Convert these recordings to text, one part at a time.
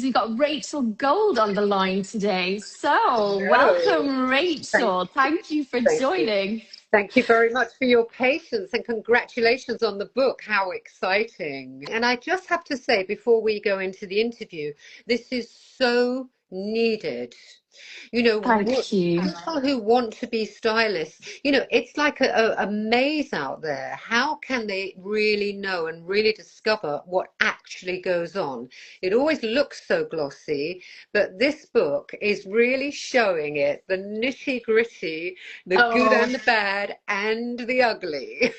We've got Rachel Gold on the line today. So, Hello. welcome, Thank Rachel. you. Thank you for Thank you. joining. Thank you very much for your patience and congratulations on the book. How exciting. And I just have to say, before we go into the interview, this is so needed. Thank you. People who want to be stylists, it's like a maze out there. How can they really know and really discover what actually goes on? It always looks so glossy, but this book is really showing it, the nitty-gritty, the good Oh, and the bad and the ugly.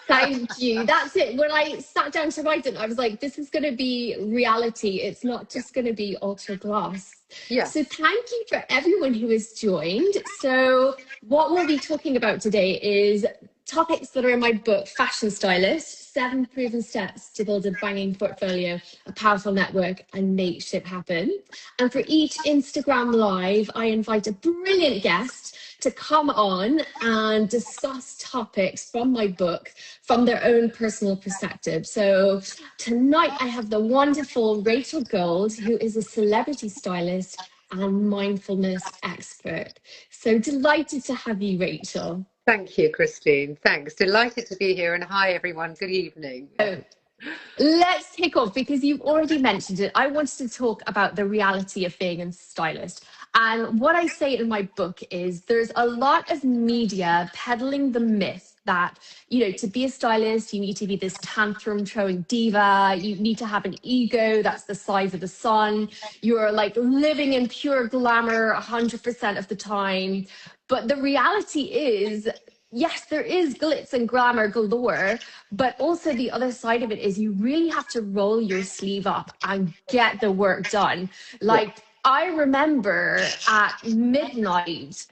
thank you. That's it. When I sat down to write it, I was like, this is going to be reality. It's not Yeah. just going to be ultra gloss. So, Yes. thank you for everyone who has joined. So, what we'll be talking about today is topics that are in my book, Fashion Stylist: 7 Proven Steps to Build a Banging Portfolio, a Powerful Network, and Make Shit Happen. And for each Instagram Live, I invite a brilliant guest to come on and discuss topics from my book from their own personal perspective. So tonight I have the wonderful Rachel Gold, who is a celebrity stylist and mindfulness expert. So delighted to have you, Rachel. Thank you, Christine. Thanks. Delighted to be here. And hi, everyone. Good evening. So let's kick off because you've already mentioned it. I wanted to talk about the reality of being a stylist. And what I say in my book is there's a lot of media peddling the myth that, to be a stylist, you need to be this tantrum-throwing diva. You need to have an ego that's the size of the sun. You're like living in pure glamour 100% of the time. But the reality is, yes, there is glitz and glamour galore, but also the other side of it is you really have to roll your sleeve up and get the work done. Yeah. Like, I remember at midnight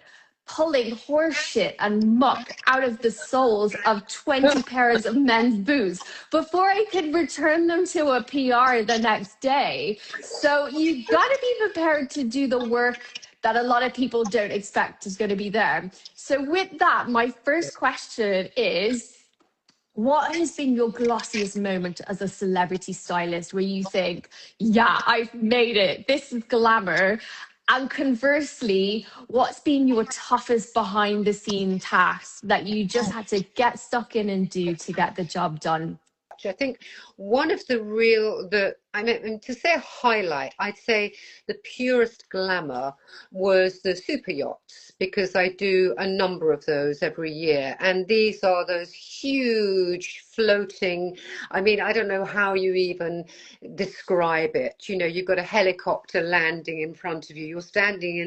pulling horse shit and muck out of the soles of 20 pairs of men's boots before I could return them to a PR the next day. So you've got to be prepared to do the work that a lot of people don't expect is going to be there. So with that, my first question is, what has been your glossiest moment as a celebrity stylist where you think, yeah, I've made it, this is glamour? And conversely, what's been your toughest behind the scene task that you just had to get stuck in and do to get the job done? I think one of the to say a highlight, I'd say the purest glamour was the super yachts because I do a number of those every year. And these are those huge floating, I mean, I don't know how you even describe it. You've got a helicopter landing in front of you. You're standing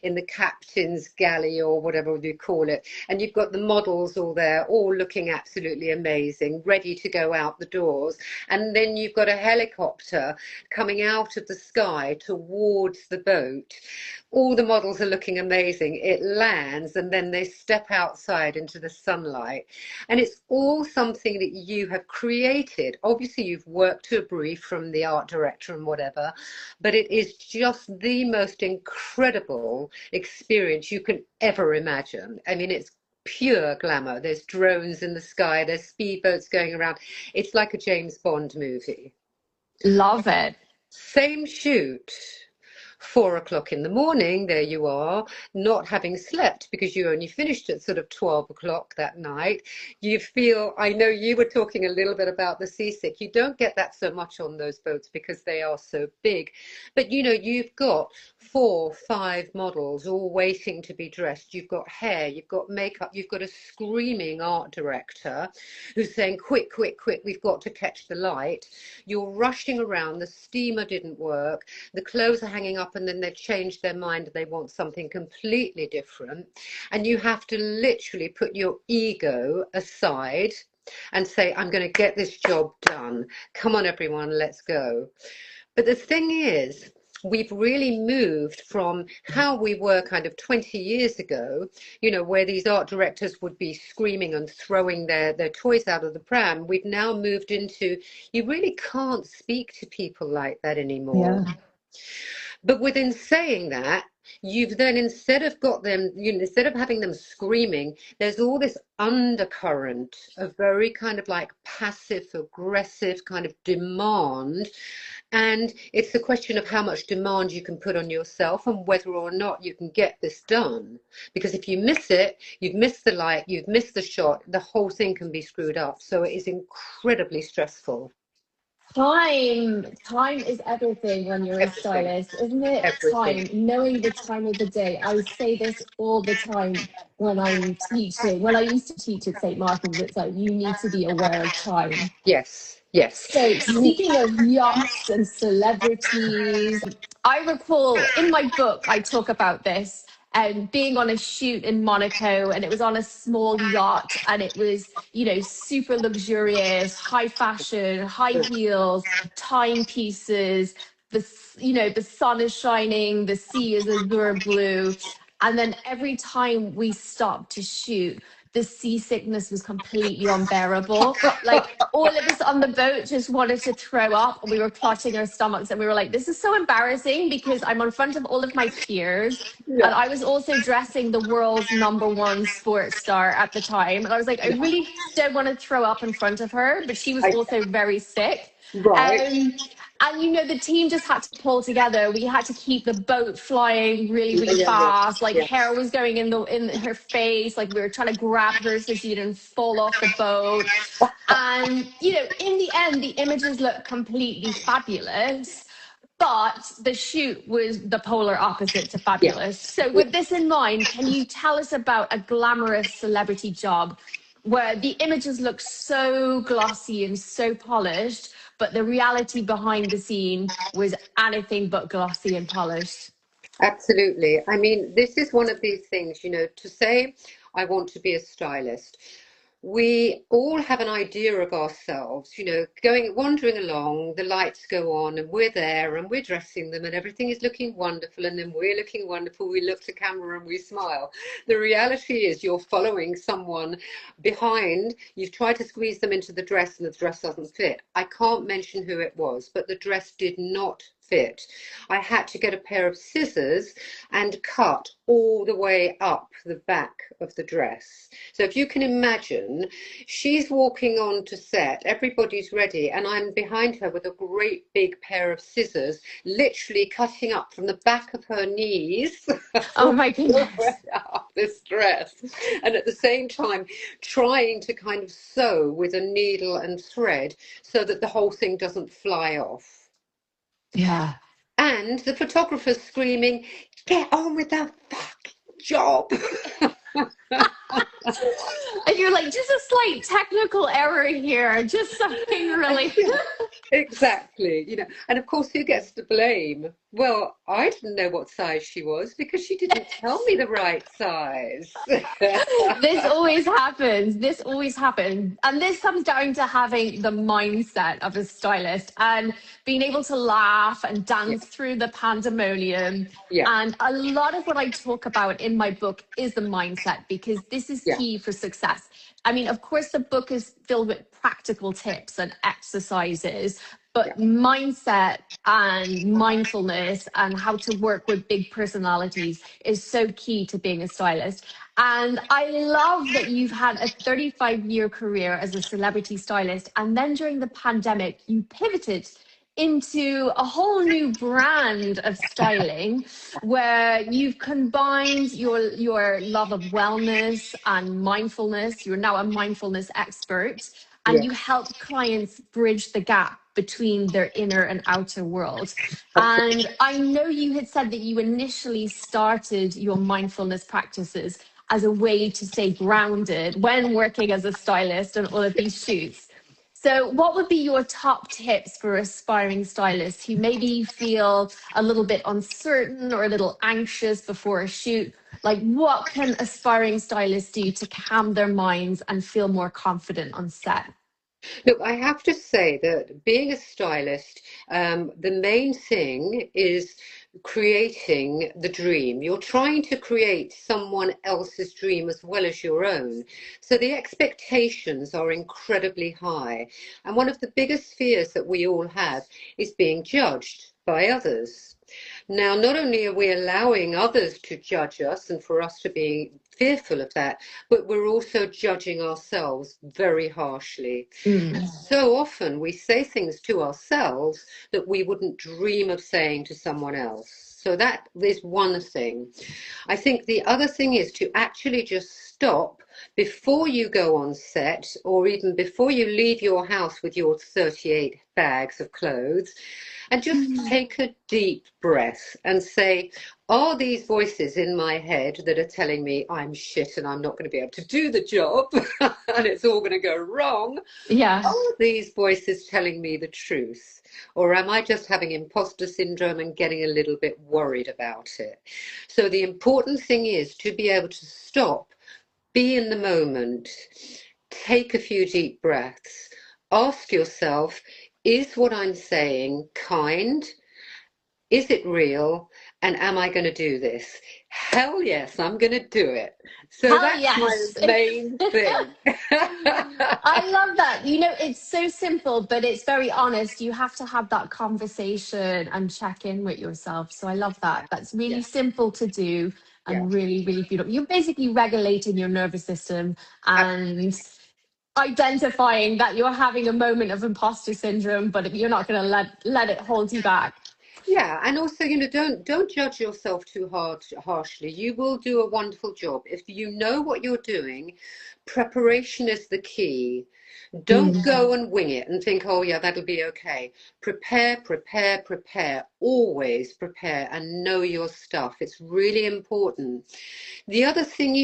in the captain's galley or whatever you call it. And you've got the models all there, all looking absolutely amazing, ready to go out the doors. And then you've got a helicopter coming out of the sky towards the boat. All the models are looking amazing. It lands and then they step outside into the sunlight. And it's all something that you have created. Obviously, you've worked to a brief from the art director and whatever, but it is just the most incredible experience you can ever imagine. I mean, it's pure glamour. There's drones in the sky, there's speedboats going around. It's like a James Bond movie. Love it. Same shoot. 4 o'clock in the morning, there you are, not having slept because you only finished at sort of 12 o'clock that night. You feel, I know you were talking a little bit about the seasick. You don't get that so much on those boats because they are so big. But you've got 4, 5 models all waiting to be dressed. You've got hair, you've got makeup, you've got a screaming art director who's saying, quick, quick, quick, we've got to catch the light. You're rushing around, the steamer didn't work, the clothes are hanging up and then they change their mind and they want something completely different. And you have to literally put your ego aside and say, I'm going to get this job done. Come on, everyone, let's go. But the thing is, we've really moved from how we were kind of 20 years ago, where these art directors would be screaming and throwing their toys out of the pram. We've now moved into, you really can't speak to people like that anymore. Yeah. But within saying that, you've then instead of got them, instead of having them screaming, there's all this undercurrent of very kind of like passive aggressive kind of demand. And it's the question of how much demand you can put on yourself and whether or not you can get this done. Because if you miss it, you've missed the light, you've missed the shot, the whole thing can be screwed up. So it is incredibly stressful. Time is everything when you're a Everything, stylist, isn't it? everything. Time, knowing the time of the day. I say this all the time when I'm teaching. When I used to teach at St. Martin's, it's like you need to be aware of time. Yes, yes. So, speaking of yachts and celebrities, I recall in my book, I talk about this and being on a shoot in Monaco, and it was on a small yacht, and it was, super luxurious, high fashion, high heels, timepieces. The sun is shining, the sea is azure blue. And then every time we stopped to shoot, the seasickness was completely unbearable. Like all of us on the boat just wanted to throw up, and we were clutching our stomachs, and we were like, this is so embarrassing because I'm in front of all of my peers. And Yeah, I was also dressing the world's number one sports star at the time. And I was like, I yeah. really don't want to throw up in front of her, but she was I, also very sick. right. And the team just had to pull together. We had to keep the boat flying really, Yeah, really yeah, yeah. fast. Like Yeah. hair was going in her face. Like we were trying to grab her so she didn't fall off the boat. And in the end, the images looked completely fabulous. But the shoot was the polar opposite to Yeah. fabulous. So, with this in mind, can you tell us about a glamorous celebrity job where the images look so glossy and so polished, but the reality behind the scene was anything but glossy and polished? Absolutely. I mean, this is one of these things, to say I want to be a stylist. We all have an idea of ourselves, going wandering along, the lights go on and we're there and we're dressing them and everything is looking wonderful and then we're looking wonderful. We look to camera and we smile. The reality is you're following someone behind. You've tried to squeeze them into the dress and the dress doesn't fit. I can't mention who it was, but the dress did not fit. I had to get a pair of scissors and cut all the way up the back of the dress. So if you can imagine, she's walking on to set, everybody's ready, and I'm behind her with a great big pair of scissors, literally cutting up from the back of her knees Oh all my the way goodness. up this dress. And at the same time, trying to kind of sew with a needle and thread so that the whole thing doesn't fly off. Yeah. And the photographer's screaming, get on with the fucking job. And you're like, just a slight technical error here, just something really. Exactly, and of course, who gets to blame? Well, I didn't know what size she was because she didn't tell me the right size. This always happens. This always happens. And this comes down to having the mindset of a stylist and being able to laugh and Yeah, dance through the pandemonium. yeah, And a lot of what I talk about in my book is the mindset because this is yeah, key for success. I mean, of course, the book is filled with practical tips and exercises, yeah. but mindset and mindfulness and how to work with big personalities is so key to being a stylist. And I love that you've had a 35-year career as a celebrity stylist. And then during the pandemic, you pivoted into a whole new brand of styling where you've combined your love of wellness and mindfulness. You're now a mindfulness expert, and Yeah. you help clients bridge the gap between their inner and outer world. And I know you had said that you initially started your mindfulness practices as a way to stay grounded when working as a stylist on all of these shoots. So, what would be your top tips for aspiring stylists who maybe feel a little bit uncertain or a little anxious before a shoot? Like, what can aspiring stylists do to calm their minds and feel more confident on set? Look, I have to say that being a stylist, the main thing is creating the dream. You're trying to create someone else's dream as well as your own. So the expectations are incredibly high. And one of the biggest fears that we all have is being judged by others. Now, not only are we allowing others to judge us and for us to be fearful of that, but we're also judging ourselves very harshly. Mm. So often we say things to ourselves that we wouldn't dream of saying to someone else. So that is one thing. I think the other thing is to actually just stop before you go on set or even before you leave your house with your 38 bags of clothes and just take a deep breath and say, are these voices in my head that are telling me I'm shit and I'm not going to be able to do the job and it's all going to go wrong? Yeah. Are these voices telling me the truth? Or am I just having imposter syndrome and getting a little bit worried about it? So the important thing is to be able to stop, be in the moment, take a few deep breaths, ask yourself, is what I'm saying kind? Is it real? And am I going to do this? Hell yes, I'm going to do it. So Hell that's my yes. main thing. I love that. You know, it's so simple, but it's very honest. You have to have that conversation and check in with yourself. So I love that. That's Yeah, really simple to do yeah, and really, really beautiful. You're basically regulating your nervous system yeah. and identifying that you're having a moment of imposter syndrome, but you're not going to let it hold you back. Yeah, and also, don't judge yourself too harshly. You will do a wonderful job. If you know what you're doing, preparation is the key. Don't Mm. go and wing it and think, oh yeah, that'll be okay. Prepare, prepare, prepare. Always prepare and know your stuff. It's really important. The other thing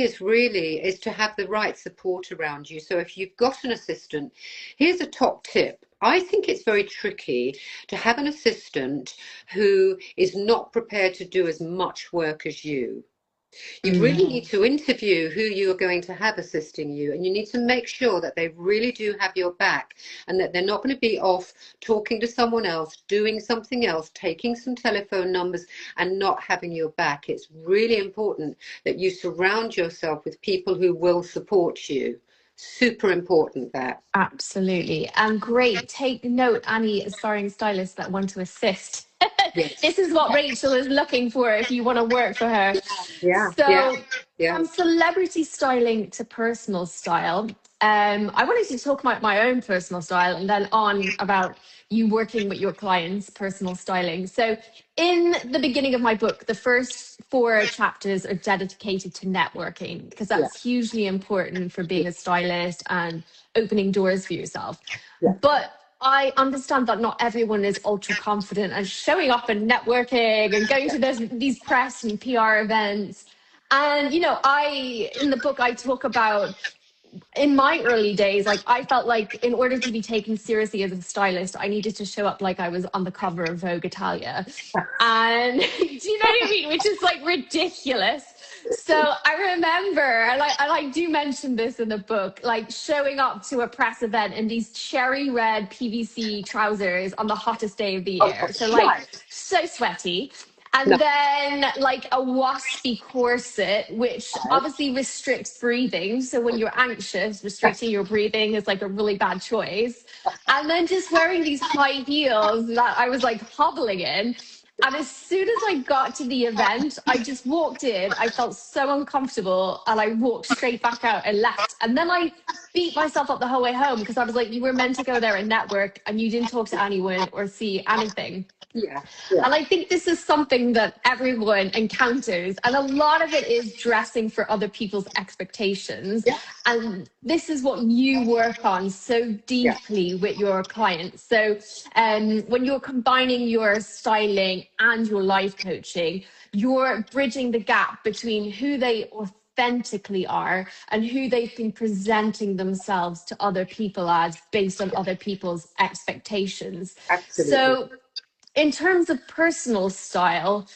is to have the right support around you. So if you've got an assistant, here's a top tip. I think it's very tricky to have an assistant who is not prepared to do as much work as you. You Mm. really need to interview who you are going to have assisting you, and you need to make sure that they really do have your back and that they're not going to be off talking to someone else, doing something else, taking some telephone numbers and not having your back. It's really important that you surround yourself with people who will support you. Super important that. Absolutely. And great. Take note, any aspiring stylists that want to assist. Yes. This is what Rachel is looking for if you want to work for her. Yeah, yeah, So, yeah. from celebrity styling to personal style, I wanted to talk about my own personal style and then on about you working with your clients' personal styling. So, in the beginning of my book, the first four chapters are dedicated to networking because Yeah, that's hugely important for being a stylist and opening doors for yourself. yeah. But I understand that not everyone is ultra confident and showing up and networking and going to these press and PR events. And, you know, in the book, I talk about in my early days, like I felt like in order to be taken seriously as a stylist, I needed to show up like I was on the cover of Vogue Italia. And do you know what I mean? Which is like ridiculous. So I remember, and I do mention this in the book, like showing up to a press event in these cherry red PVC trousers on the hottest day of the Oh, year. So like right. so sweaty. No, And then like a waspy corset, which right. obviously restricts breathing. So when you're anxious, restricting your breathing is like a really bad choice. And then just wearing these high heels that I was like hobbling in. And as soon as I got to the event, I just walked in. I felt so uncomfortable and I walked straight back out and left. And then I beat myself up the whole way home because I was like, you were meant to go there and network and you didn't talk to anyone or see anything. Yeah, yeah, And I think this is something that everyone encounters. And a lot of it is dressing for other people's expectations. yeah, And this is what you work on so yeah. deeply with your clients. So when you're combining your styling and your life coaching, you're bridging the gap between who they authentically are and who they've been presenting themselves to other people as based on other people's expectations. Absolutely. So in terms of personal style,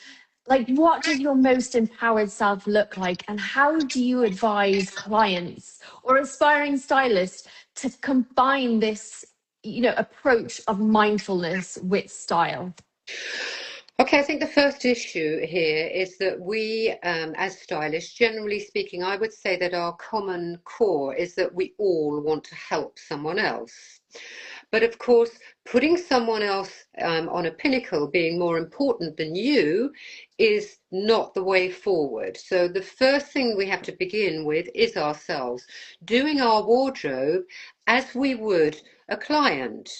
like what does your most empowered self look like? And how do you advise clients or aspiring stylists to combine this, you know, approach of mindfulness with style? Okay, I think the first issue here is that we, as stylists, generally speaking, I would say that our common core is that we all want to help someone else. But of course, putting someone else on a pinnacle being more important than you is not the way forward. So the first thing we have to begin with is ourselves, doing our wardrobe as we would a client.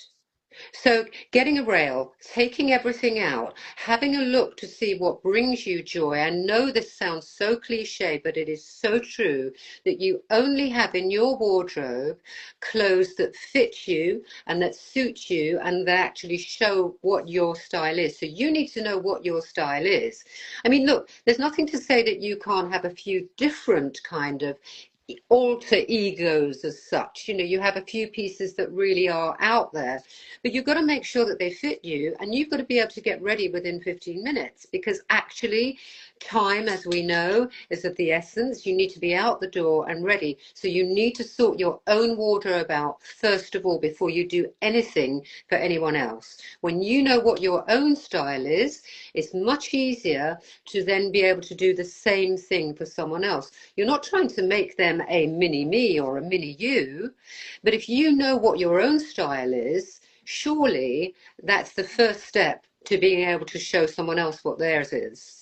So getting a rail, taking everything out, having a look to see what brings you joy. I know this sounds so cliche, but it is so true that you only have in your wardrobe clothes that fit you and that suit you and that actually show what your style is. So you need to know what your style is. I mean, look, there's nothing to say that you can't have a few different kind of alter egos as such. You know, you have a few pieces that really are out there, but you've got to make sure that they fit you, and you've got to be able to get ready within 15 minutes, because actually time, as we know, is of the essence. You need to be out the door and ready. So you need to sort your own wardrobe out first of all before you do anything for anyone else. When you know what your own style is, it's much easier to then be able to do the same thing for someone else. You're not trying to make them a mini me or a mini you, but if you know what your own style is, surely that's the first step to being able to show someone else what theirs is.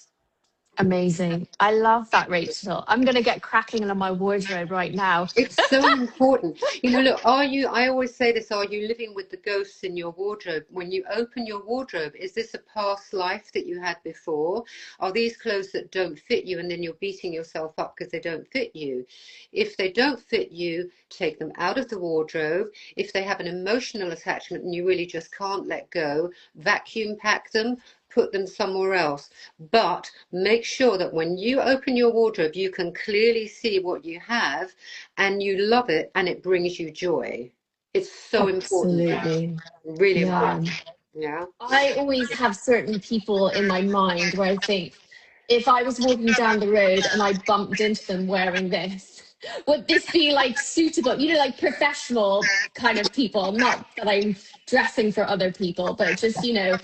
Amazing. I love that, Rachel. I'm going to get cracking on my wardrobe right now. It's so important. You know, look, I always say this, are you living with the ghosts in your wardrobe? When you open your wardrobe, is this a past life that you had before? Are these clothes that don't fit you and then you're beating yourself up because they don't fit you? If they don't fit you, take them out of the wardrobe. If they have an emotional attachment and you really just can't let go, vacuum pack them, put them somewhere else. But make sure that when you open your wardrobe, you can clearly see what you have and you love it and it brings you joy. It's so important. Absolutely. Really Yeah. important. Yeah. I always have certain people in my mind where I think, if I was walking down the road and I bumped into them wearing this, would this be like suitable? You know, like professional kind of people, not that I'm dressing for other people, but just, you know,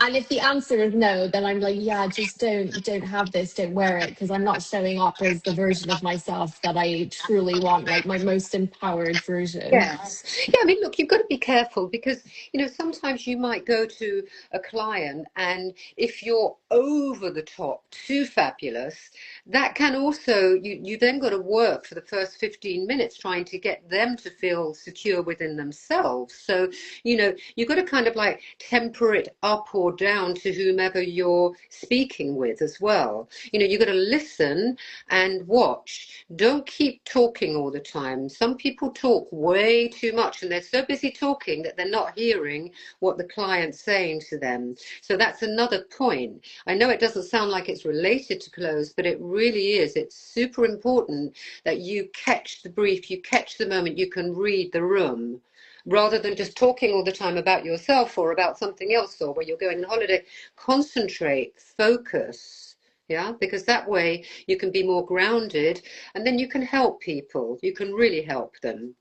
and if the answer is no, then I'm like, yeah, just don't have this, don't wear it, because I'm not showing up as the version of myself that I truly want, like my most empowered version. Yes. Yeah, I mean, look, you've got to be careful because, you know, sometimes you might go to a client and if you're over the top, too fabulous, that can also, you then got to work for the first 15 minutes trying to get them to feel secure within themselves. So, you know, you've got to kind of like temper it up or down to whomever you're speaking with as well. You know, you've got to listen and watch. Don't keep talking all the time. Some people talk way too much and they're so busy talking that they're not hearing what the client's saying to them. So that's another point. I know it doesn't sound like it's related to clothes, but it really is. It's super important that you catch the brief, you catch the moment, you can read the room, rather than just talking all the time about yourself or about something else or where you're going on holiday. Concentrate, focus. Yeah, because that way you can be more grounded and then you can help people. You can really help them.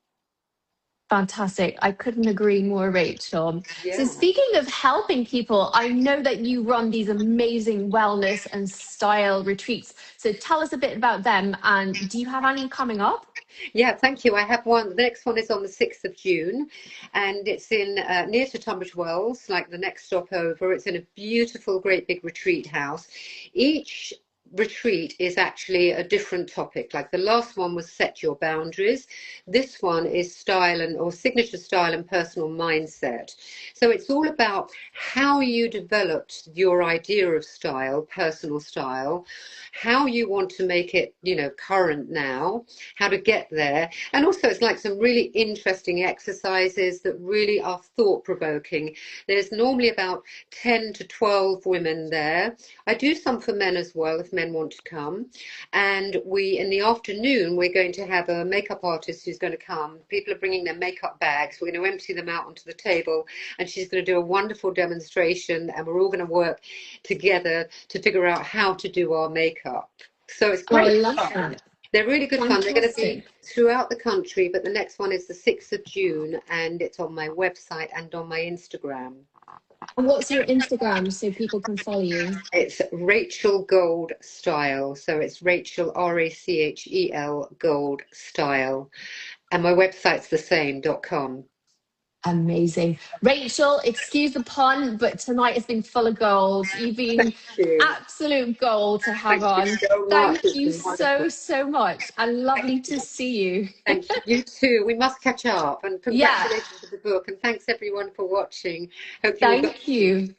Fantastic. I couldn't agree more, Rachel. So, Yeah. speaking of helping people, I know that you run these amazing wellness and style retreats. So, tell us a bit about them. And do you have any coming up? Yeah, thank you. I have one. The next one is on the 6th of June and it's in near to Tunbridge Wells, like the next stop over. It's in a beautiful, great big retreat house. Each retreat is actually a different topic. Like the last one was set your boundaries. This one is style and or signature style and personal mindset. So it's all about how you developed your idea of style, personal style, how you want to make it, you know, current now, how to get there. And also it's like some really interesting exercises that really are thought provoking. There's normally about 10 to 12 women there. I do some for men as well if men want to come. And we, in the afternoon, we're going to have a makeup artist who's going to come. People are bringing their makeup bags. We're going to empty them out onto the table and she's going to do a wonderful demonstration and we're all going to work together to figure out how to do our makeup. So it's Oh, I great love fun. that. They're really good fun. They're going to be Fantastic. throughout the country, but the next one is the 6th of June and it's on my website and on my Instagram. And what's your Instagram so people can follow you? It's Rachel Gold Style. So it's Rachel, Rachel Gold Style. And my website's the same, .com. Amazing. Rachel, excuse the pun, but tonight has been full of gold. You've been Thank you. absolute gold to have Thank you on. so much. Thank It's you been wonderful. so, so much. And Thank lovely to you. see you. Thank you. You too. We must catch up. And Yeah, congratulations for the book. And thanks everyone for watching. Hope you all got thank you.